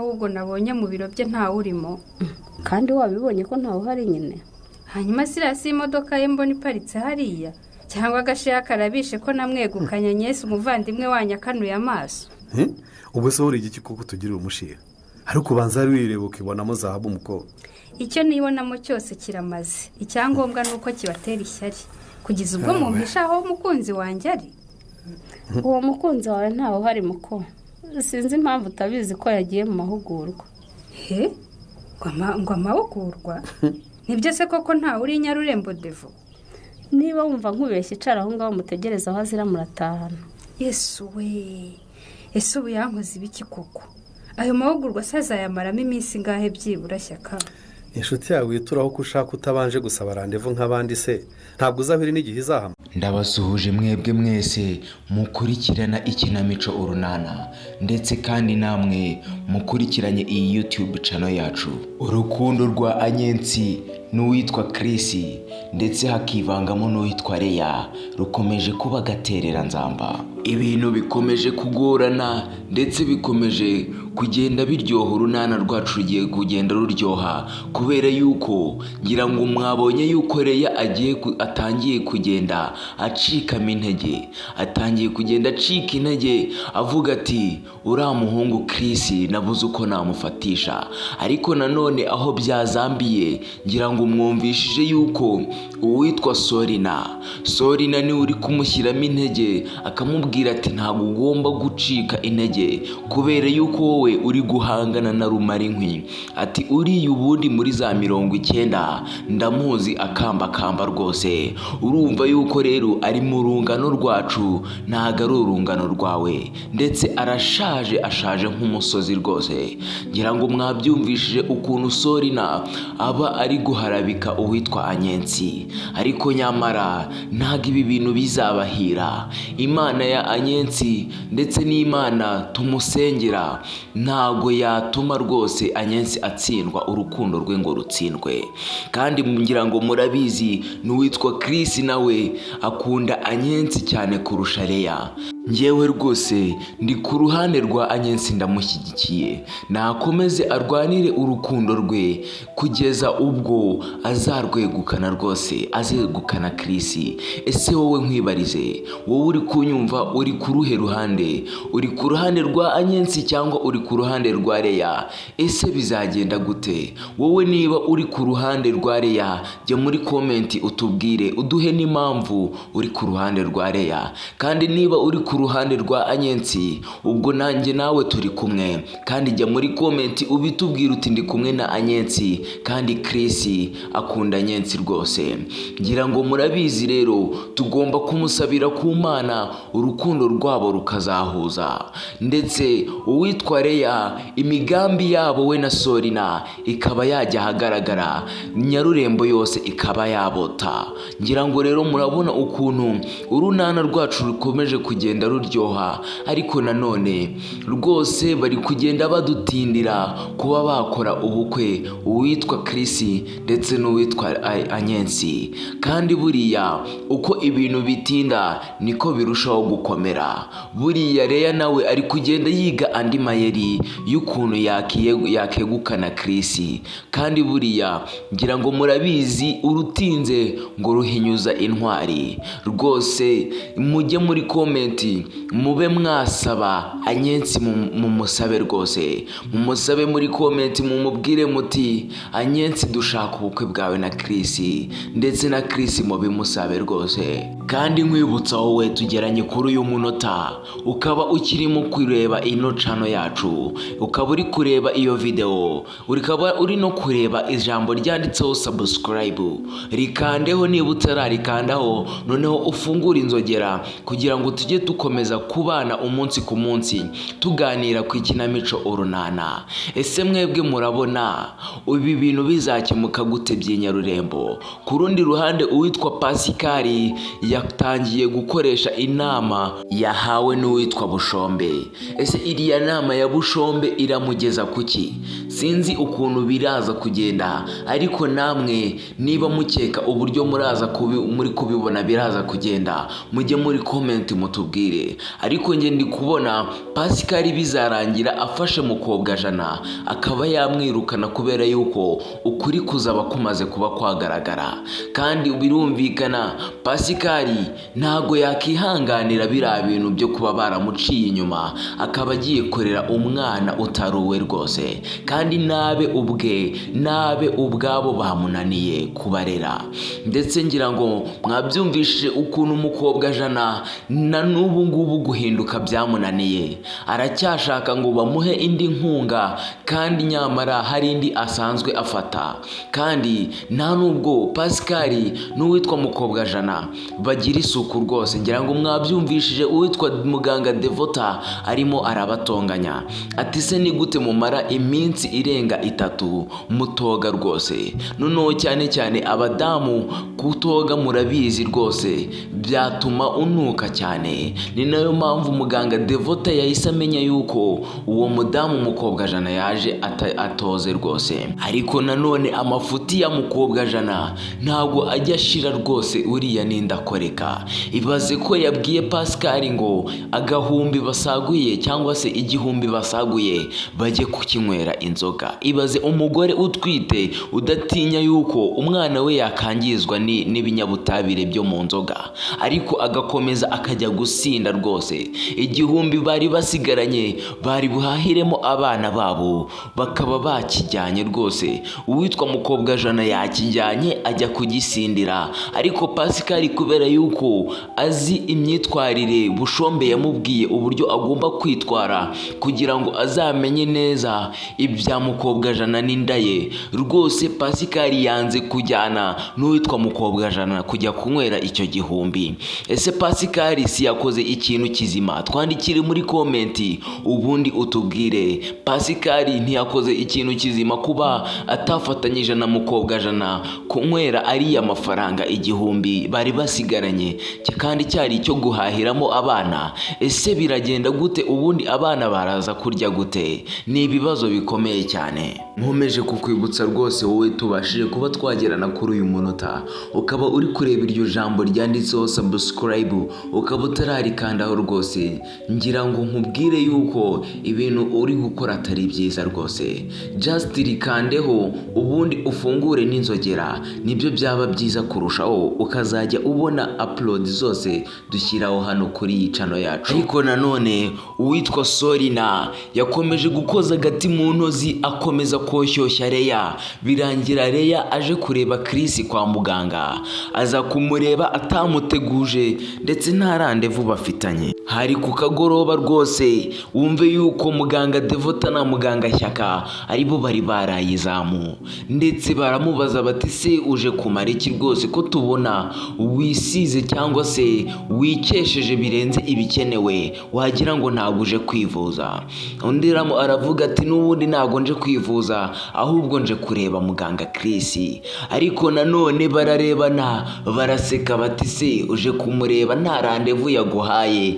ahubwo nabonye mu biro bye ntawe urimo. Kandi wabibonye ko ntawe uhari nyine? Hanyuma sirasi imodoka ye mbona iparitse hariya cyangwa agashiya karabishe ko namwegukanye Nyesi umuvandimwe wanyu akanuye amaso. Ubu se uri igiki kuko tugirira umushiha? Ariko ubanza wireba ukibonamo zahabu umukobwa. Icyo nibonamo cyose kiramaze. Icyangombwa nuko kibatera ishyari. Kugeza ubwo mumpishaho umukunzi wanjye ari. Uwo mukunzi wawe ntawe uhari muko. Sinzi impamvu utabizi ko yagiye mu mahugurwa. Ngo amahugurwa? Nibyo se koko ntawe uri Nyarurembo Devo? Niba wumva nkubeshye icara aho ngaho mutegereza aho azira muratahana. Yesu we. Ese ubu yankoze ibiki koko? Ayo mahugurwa sazayamaramo iminsi ngahe byibura Shyaka? Inshuti yawe ituraho ko ushaka utabanje gusaba randevu nk'abandi se ntabwo uzabiri n'igihe izahama. Ndabasuhuje mwebwe mwese mukurikirana ikinamico urunana ndetse kandi namwe mukurikiranye iyi YouTube channel yacu. Urukundo rwa Anyensi n'uwitwa Chris ndetse hakivangamo n'uwitwa Leya rukomeje kuba gaterera nzamba. Ibintu bikomeje kugorana ndetse bikomeje kugenda biryoha. Urunana rwacu rugiye kugenda ruryoha kubera yuko ngira ngo mwabonye yuko Leya atangiye kugenda acikamo intege, atangiye kugenda acika intege avuga ati uriya muhungu Chris nabuze uko namufatisha. Ariko nanone aho byazambiye ngira ngo mwumvishije yuko uwitwa Sorina ni uri kumushyiramo intege akamubwira ati ntabwo ugomba gucika intege kubera yuko wowe uri guhangana na Rumarinkwi. Ati uriya ubundi muri za 90 ndamuzi akamba rwose. Urumva yuko rero ari mu rungano rwacu ntago ari urungano rwawe ndetse ashaje nk'umusozi rwose. Ngira ngo mwabyumvishije ukuntu Sorina aba ari guharabika uwitwa Anyensi. Ariko nyamara ntago ibi bintu bizabahira. Imana ya Anyensi ndetse n'Imana tumusengera ntago yatuma rwose Anyensi atsindwa, urukundo rwe ngo rutsindwe. Kandi ngira ngo murabizi n'uwitwa Chris nawe akunda Anyensi cyane kurusha Leya. Ngewe rwose ndi ku ruhande rwa Anyensi ndamushyigikiye. Nakomeze arwanire urukundo rwe kugeza ubwo azarwegukana rwose, azegukana Chris. Ese wowe nkwibarize, wowe uri kunyumva uri ku ruhe ruhande? Uri ku ruhande rwa Anyensi cyangwa uri ku ruhande rwa Leya? Ese bizagenda gute? Wowe niba uri ku ruhande rwa Leya jya muri comment utubwire, uduhe n'impamvu uri ku ruhande rwa Leya. Kandi niba uri ku ruhande rwa Anyensi ubwo nanjye nawe turi kumwe, kandi jya muri comment ubitubwira uti ndi kumwe na Anyensi kandi Chris akunda Anyensi rwose. Ngira ngo murabizi rero tugomba kumusabira ku Mana urukundo rwabo rukazahuza, ndetse uwitwa Leya imigambi yabo we na Sorina ikaba yajya ahagaragara, Nyarurembo yose ikaba yabota. Ngira ngo rero murabona ukuntu urunana rwacu rukomeje kugenda ruryoha. Ariko nanone rwose bari kugenda badutindira kuba bakora ubukwe uwitwa Chris ndetse n'uwitwa Anyensi. Kandi buriya uko ibintu bitinda niko birushaho gukomera. Buriya Leya nawe ari kugenda yiga andi mayeri y'ukuntu yakegukana Chris. Kandi buriya ngira ngo murabizi urutinze ngo ruhinyuza intwari. Rwose mujye muri comment mube mwasaba Anyensi mumusabe rwose. Mumusabe muri comment mumubwire muti Anyensi dushaka ubukwe bwawe na Chris, ndetse na Chris mubimusabe rwose. Kandi nkwibutsa wowe tugeranye kuri uyu munota ukaba ukirimo kureba ino channel yacu, ukaba uri kureba iyo video, ukaba uri no kureba ijambo ryanditseho subscribe, rikandeho niba utararikandaho, noneho ufungura inzogera kugira ngo tujye dukomeza kubana umunsi ku munsi tuganira ku ikinamico urunana. Ese mwebwe murabona ibi bintu bizakemuka gute by'inyarurembo? Ku rundi ruhande uwitwa Pascal yatangiye gukoresha inama yahawe n'uwitwa Bushombe. Ese iriya nama ya Bushombe iramugeza kuki? Sinzi ukuntu biraza kugenda, ariko namwe niba mukeka uburyo muri kubibona biraza kugenda, mujye muri comment mutubwire. atubwire. Ariko njye ndi kubona Pascal bizarangira afashe mukobwa jana akaba yamwirukana kubera yuko ukuri kuzaba kumaze kuba kwagaragara. Kandi birumvikana Pascal ntago yakihanganira biriya bintu byo kuba baramuciye inyuma akaba agiye korera umwana utaruwe rwose, kandi nabe ubwabo bamunaniye kubarera. Ndetse ngira ngo mwabyumvishije ukuntu umukobwa jana na n'ubu ngubu guhinduka byamunaniye, aracyashaka ngo bamuhe indi nkunga kandi nyamara hari indi asanzwe afata. Kandi nta nubwo Pascal n'uwitwa mukobwa jana bagira isuku rwose. Ngira ngo mwabyumvishije uwitwa muganga Devota arimo arabatonganya ati se ni gute mumara iminsi irenga 3 mutoga rwose? Noneho cyane abadamu kutoga murabizi rwose byatuma unuka cyane. Ni nayo mpamvu muganga Devota yahise amenya yuko uwo mudamu mukobwa jana yaje atoze rwose. Ariko nanone amafuti ya mukobwa jana ntabwo ajya ashira rwose, uriya nindakoreka. Ibaze ko yabwiye Pascal ngo agahumbi basaguye cyangwa se igihumbi basaguye bajye kukinywera inzoga. Ibaze umugore utwite udatinya yuko umwana we yakangizwa n'ibinyabutabire byo mu nzoga, ariko agakomeza akajya gusinda rwose. Igihumbi bari basigaranye bari buhahiremo abana babo bakaba bakijyanye rwose. Uwitwa mukobwa jana yakijyanye ajya kugisindira, ariko Pascal kubera yuko azi imyitwarire Bushombe yamubwiye uburyo agomba kwitwara kugira ngo azamenye neza ibya mukobwa jana n'inda ye rwose, Pascal yanze kujyana n'uwitwa mukobwa jana kujya kunywera icyo gihumbi. Ese Pascal si yakoze ikintu kizima? Twandikire muri komenti ubundi utubwire, Pascal ntiyakoze ikintu kizima kuba atafatanyije na mukobwa jana kunywera ariya mafaranga igihumbi bari basigaranye, kandi cyari icyo guhahiramo abana? Ese biragenda gute ubundi abana baraza kurya gute? Ni ibibazo bikomeye cyane. Nkomeje kukwibutsa rwose wowe tubashije kuba twagerana kuri uyu munota ukaba uri kureba iryo jambo ryanditseho subscribe ukaba utararikandaho rwose, ngira ngo nkubwire yuko ibintu uri gukora atari byiza rwose. Just rikandeho ubundi ufungure n'inzogera, nibyo byaba byiza kurushaho, ukazajya ubona upload zose dushyiraho hano kuri iyi channel yacu. Ariko nanone uwitwa Sorina yakomeje gukoza agati mu ntozi akomeza koshyushya Leya. Birangira Leya aje kureba Chris kwa muganga, aza kumureba atamuteguje ndetse nta randevu bafitanye. Hari ku kagoroba rwose wumve yuko muganga Devota na muganga Shyaka aribo bari barayizamu, ndetse baramubaza bati se uje kumara iki rwose ko tubona wisize cyangwa se wikesheje birenze ibikenewe, wagira ngo ntabwo uje kwivuza? Undi aravuga ati n'ubundi ntabwo nje kwivuza ahubwo nje kureba muganga Chris. Ariko nanone bararebana baraseka bati se uje kumureba nta randevu yaguhaye?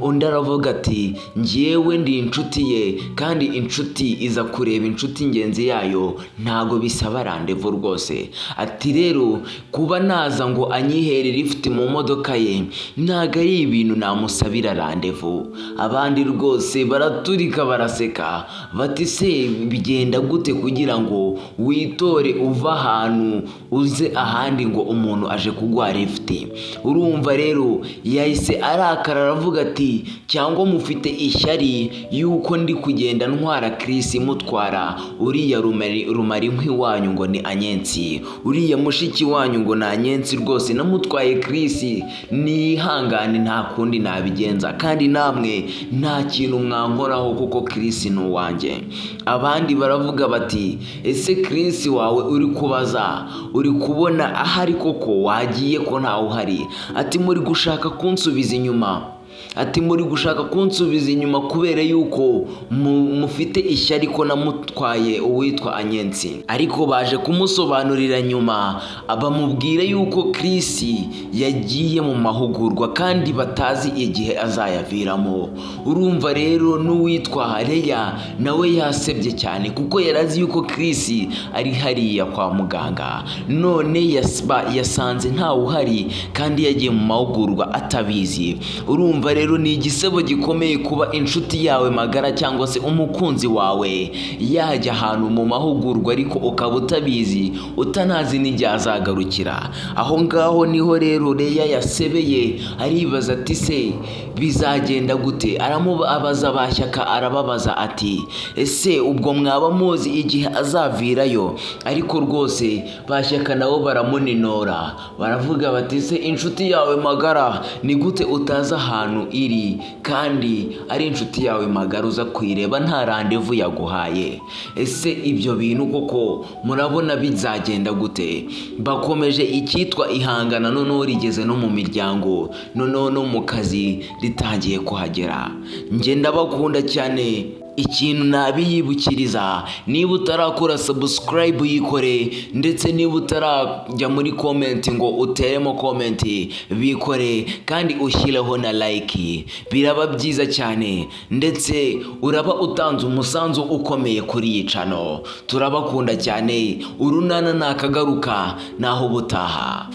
Undi aravuga ati njyewe ndi inshuti ye, kandi inshuti iza kureba inshuti ngenzi yayo, ntago bisaba randevu rwose. Ati rero kuba naza ngo anyihere lift mu modoka ye ntago ari ibintu namusabira randevu. Abandi rwose baraturika baraseka bati se bigenda gute kugira ngo witore uva ahantu uze ahandi ngo umuntu aje kugwa lift? Urumva rero yahise arakara aravuga ati cyangwa mufite ishyari yuko ndi kugenda ntwara Chris mutwara uriya rumari nk'iwanyu ngo ni Anyensi, uriya mushiki wanyu ngo ni Anyensi rwose namutwaye Chris, nihangane nta kundi nabigenza, kandi namwe nta kintu mwankoraho kuko Chris ni uwanjye. Abandi baravuga bati ese Chris wawe uri kubaza uri kubona ahari koko wagiye ko ntawe uhari? Ati muri gushaka kunsubiza inyuma, ati muri gushaka kunsubiza inyuma kubera yuko mufite ishyari ko namutwaye uwitwa Anyensi. Ariko baje kumusobanurira nyuma abamubwira yuko Chris yagiye mu mahugurwa kandi batazi igihe azayaviramo. Urumva rero n'uwitwa Leya nawe yasebye cyane kuko yarazi yuko Chris ari hariya kwa muganga, none yasanze ntawe uhari kandi yagiye mu mahugurwa atabizi. Urumva urumva rero ni igisebo gikomeye kuba inshuti yawe magara cyangwa se umukunzi wawe yajya ahantu mu mahugurwa ariko ukaba utabizi, utanazi n'igihe azagarukira. Aho ngaho niho rero Leya yasebeye aribaza ati se bizagenda gute? Aramubaza Bashyaka, arababaza ati ese ubwo mwaba muzi igihe azavirayo? Ariko rwose Bashyaka nabo baramuninora, baravuga bati se inshuti yawe magara ni gute utazi ahantu iri kandi ari inshuti yawe magara uza kwireba nta randevu yaguhaye? Ese ibyo bintu koko murabona bizagenda gute? Bakomeje icyitwa ihangana, noneho rigeze no mu miryango, noneho no mu kazi ritangiye kuhagera. Njye ndabakunda cyane. Ikintu nabiyibukiriza, niba utarakora subscribe yikore, ndetse niba utarajya muri comment ngo uteremo comment bikore, kandi ushyireho na like, biraba byiza cyane, ndetse uraba utanze umusanzu ukomeye kuri iyi channel. Turabakunda cyane. Urunana nakagaruka naho butaha.